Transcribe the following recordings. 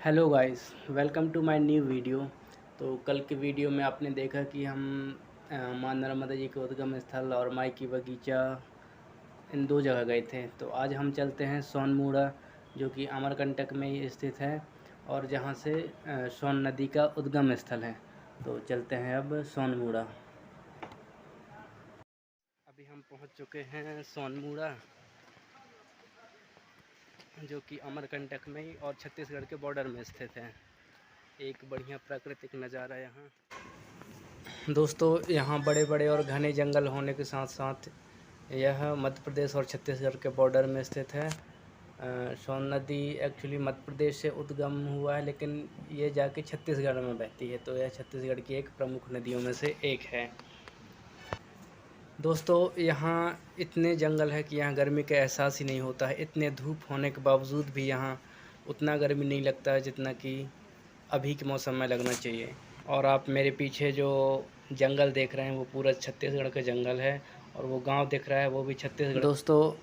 Hello guys, welcome to my new video. तो कल के वीडियो में आपने देखा कि हम माँ नर्मदा जी के उद्गम स्थल और माई की बगीचा इन दो जगह गए थे। तो आज हम चलते हैं सोनमुड़ा, जो कि अमरकंटक में ही स्थित है और जहाँ से सोन नदी का उद्गम स्थल है। तो चलते हैं अब सोनमुड़ा। अभी हम पहुँच चुके हैं सोनमुड़ा, जो कि अमरकंटक में ही और छत्तीसगढ़ के बॉर्डर में स्थित है। एक बढ़िया प्राकृतिक नज़ारा यहाँ। दोस्तों, यहाँ बड़े बड़े और घने जंगल होने के साथ साथ यह मध्य प्रदेश और छत्तीसगढ़ के बॉर्डर में स्थित है। सोन नदी एक्चुअली मध्य प्रदेश से उद्गम हुआ है, लेकिन ये जाके छत्तीसगढ़ में बहती है, तो यह छत्तीसगढ़ की एक प्रमुख नदियों में से एक है। दोस्तों, यहाँ इतने जंगल है कि यहाँ गर्मी का एहसास ही नहीं होता है। इतने धूप होने के बावजूद भी यहाँ उतना गर्मी नहीं लगता है जितना कि अभी के मौसम में लगना चाहिए। और आप मेरे पीछे जो जंगल देख रहे हैं वो पूरा छत्तीसगढ़ का जंगल है, और वो गांव दिख रहा है वो भी छत्तीसगढ़। दोस्तों,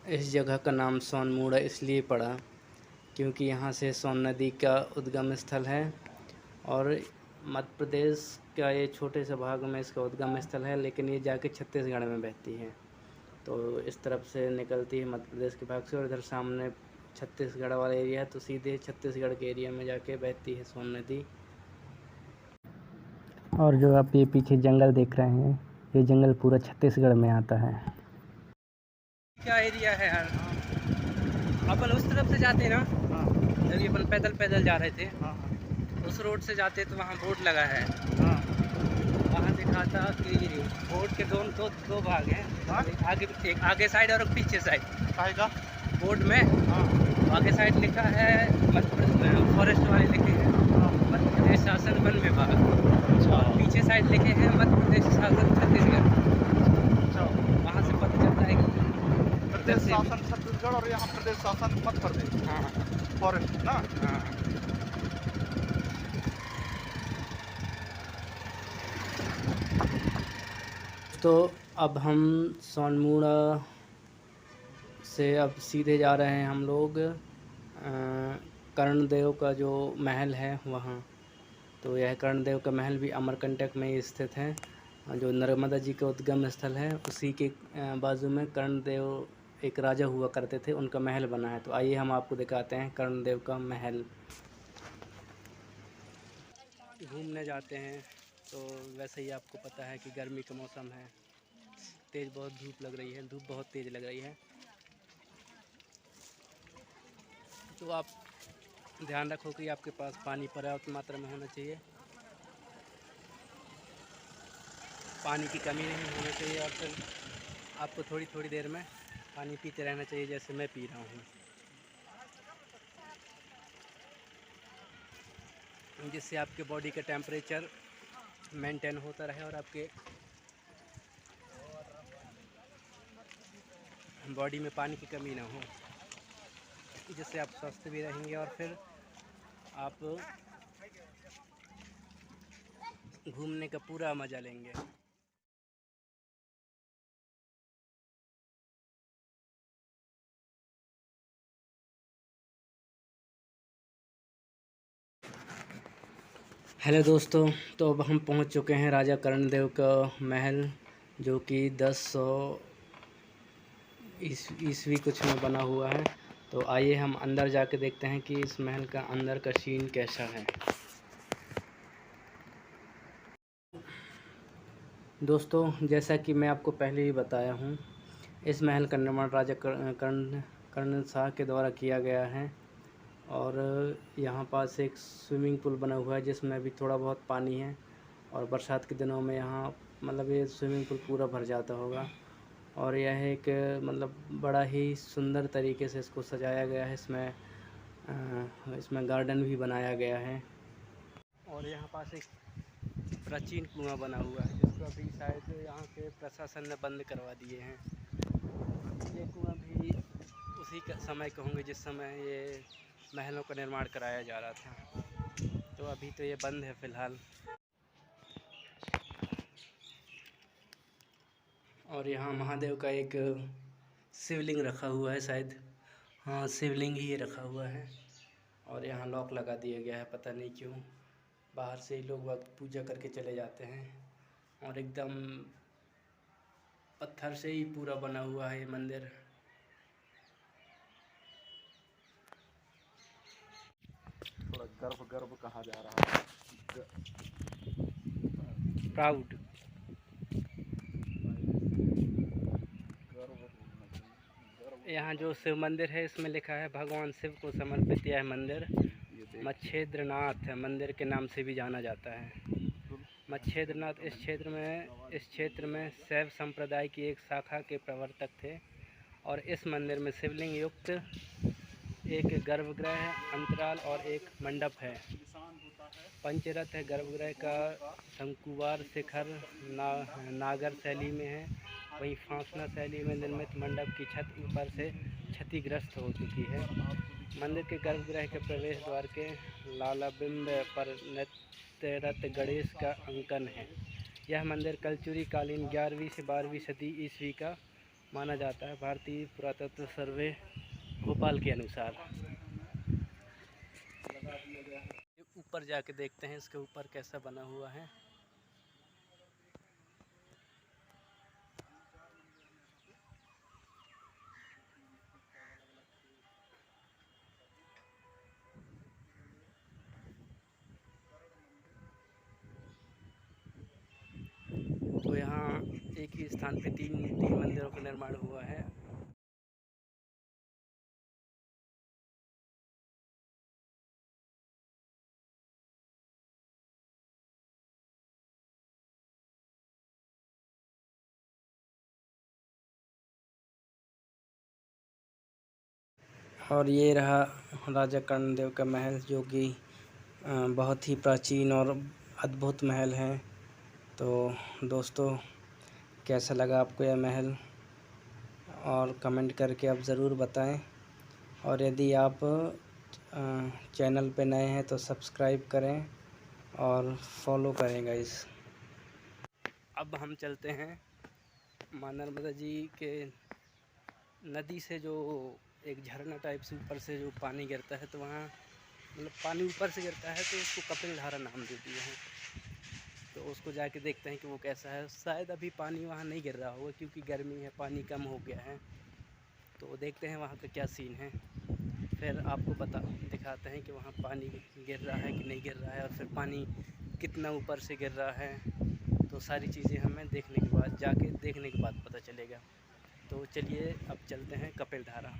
इस जगह का नाम सोनमुड़ा इसलिए पड़ा क्योंकि यहाँ से सोन नदी का उद्गम स्थल है, और मध्य प्रदेश का ये छोटे से भाग में इसका उद्गम स्थल है, लेकिन ये जाके छत्तीसगढ़ में बहती है। तो इस तरफ से निकलती है मध्य प्रदेश के भाग से, और इधर सामने छत्तीसगढ़ वाला एरिया है, तो सीधे छत्तीसगढ़ के एरिया में जाके बहती है सोन नदी। और जो आप ये पीछे जंगल देख रहे हैं, ये जंगल पूरा छत्तीसगढ़ में आता है। क्या एरिया है यार, अपन उस तरफ से जाते हैं ना। हाँ। जब अपन पैदल पैदल जा रहे थे। हाँ। उस रोड से जाते तो वहाँ बोर्ड लगा है। हाँ। वहाँ दिखाता कि बोर्ड के दो भाग हैं। हाँ? एक आगे साइड और पीछे साइड का बोर्ड में। हाँ। आगे साइड लिखा है फॉरेस्ट वाले लिखे हैं मध्य प्रदेश शासन वन विभाग। और पीछे साइड लिखे हैं मध्य प्रदेश शासन छत्तीसगढ़। वहाँ से पता चलता है कि प्रदेश शासन छत्तीसगढ़ और यहाँ प्रदेश शासन मध्य प्रदेश। हाँ फॉरेस्ट ना। हाँ। तो अब हम सोनमुड़ा से अब सीधे जा रहे हैं हम लोग कर्णदेव का जो महल है वहाँ। तो यह कर्णदेव का महल भी अमरकंटक में ही स्थित है, जो नर्मदा जी का उद्गम स्थल है उसी के बाजू में कर्णदेव एक राजा हुआ करते थे, उनका महल बना है। तो आइए हम आपको दिखाते हैं कर्णदेव का महल। घूमने जाते हैं तो वैसे ही आपको पता है कि गर्मी का मौसम है, तेज़ बहुत धूप लग रही है, धूप बहुत तेज़ लग रही है। तो आप ध्यान रखो कि आपके पास पानी पर्याप्त मात्रा में होना चाहिए, पानी की कमी नहीं होनी चाहिए, और फिर आपको थोड़ी थोड़ी देर में पानी पीते रहना चाहिए, जैसे मैं पी रहा हूँ, जिससे आपके बॉडी का टेम्परेचर मेंटेन होता रहे और आपके बॉडी में पानी की कमी ना हो, जिससे आप स्वस्थ भी रहेंगे और फिर आप घूमने का पूरा मज़ा लेंगे। हेलो दोस्तों, तो अब हम पहुंच चुके हैं राजा कर्णदेव का महल, जो कि 1000 ईस्वी कुछ में बना हुआ है। तो आइए हम अंदर जाके देखते हैं कि इस महल का अंदर का सीन कैसा है। दोस्तों, जैसा कि मैं आपको पहले ही बताया हूँ, इस महल का निर्माण राजा कर्ण शाह के द्वारा किया गया है। और यहाँ पास एक स्विमिंग पूल बना हुआ है जिसमें अभी थोड़ा बहुत पानी है, और बरसात के दिनों में यहाँ मतलब ये स्विमिंग पूल पूरा भर जाता होगा। और यह एक मतलब बड़ा ही सुंदर तरीके से इसको सजाया गया है। इसमें गार्डन भी बनाया गया है, और यहाँ पास एक प्राचीन कुआं बना हुआ है जिसको अभी शायद यहाँ के प्रशासन ने बंद करवा दिए हैं। ये कुआं भी उसी समय के होंगे जिस समय ये महलों का निर्माण कराया जा रहा था। तो अभी तो ये बंद है फ़िलहाल। और यहाँ महादेव का एक शिवलिंग रखा हुआ है शायद। हाँ, शिवलिंग ही रखा हुआ है। और यहाँ लॉक लगा दिया गया है, पता नहीं क्यों। बाहर से ही लोग वक्त पूजा करके चले जाते हैं। और एकदम पत्थर से ही पूरा बना हुआ है ये मंदिर। थोड़ा गर्व गर्व कहा जा रहा है, प्राउड। यहाँ जो शिव मंदिर है इसमें लिखा है भगवान शिव को समर्पित यह मंदिर मच्छेद्रनाथ है, मंदिर के नाम से भी जाना जाता है। मच्छेद्रनाथ इस क्षेत्र में शैव संप्रदाय की एक शाखा के प्रवर्तक थे और इस मंदिर में शिवलिंग युक्त एक गर्भगृह, अंतराल और एक मंडप है। पंचरथ है। गर्भगृह का शंकुवार शिखर नागर शैली में है, वहीं फांसना शैली में निर्मित मंडप की छत ऊपर से क्षतिग्रस्त हो चुकी है। मंदिर के गर्भगृह के प्रवेश द्वार के लालाबिंब पर नृत्यरत गणेश का अंकन है। यह मंदिर कलचुरी कालीन 11वीं से 12वीं सदी ईस्वी का माना जाता है, भारतीय पुरातत्व सर्वे भोपाल के अनुसार। ऊपर जाके देखते हैं इसके ऊपर कैसा बना हुआ है। तो यहाँ एक ही स्थान पे तीन मंदिरों का निर्माण हुआ है। और ये रहा राजा कर्णदेव का महल, जो कि बहुत ही प्राचीन और अद्भुत महल है। तो दोस्तों, कैसा लगा आपको यह महल, और कमेंट करके आप ज़रूर बताएं। और यदि आप चैनल पे नए हैं तो सब्सक्राइब करें और फॉलो करें गाइस। अब हम चलते हैं माँ नर्मदा जी के नदी से, जो एक झरना टाइप से ऊपर से जो पानी गिरता है, तो वहाँ मतलब पानी ऊपर से गिरता है तो उसको कपिल धारा नाम दे दिए हैं। तो उसको जाके देखते हैं कि वो कैसा है। शायद अभी पानी वहाँ नहीं गिर रहा होगा क्योंकि गर्मी है, पानी कम हो गया है। तो देखते हैं वहाँ का क्या सीन है, फिर आपको दिखाते हैं कि वहाँ पानी गिर रहा है कि नहीं गिर रहा है, और फिर पानी कितना ऊपर से गिर रहा है। तो सारी चीज़ें हमें देखने के बाद पता चलेगा। तो चलिए अब चलते हैं कपिल धारा।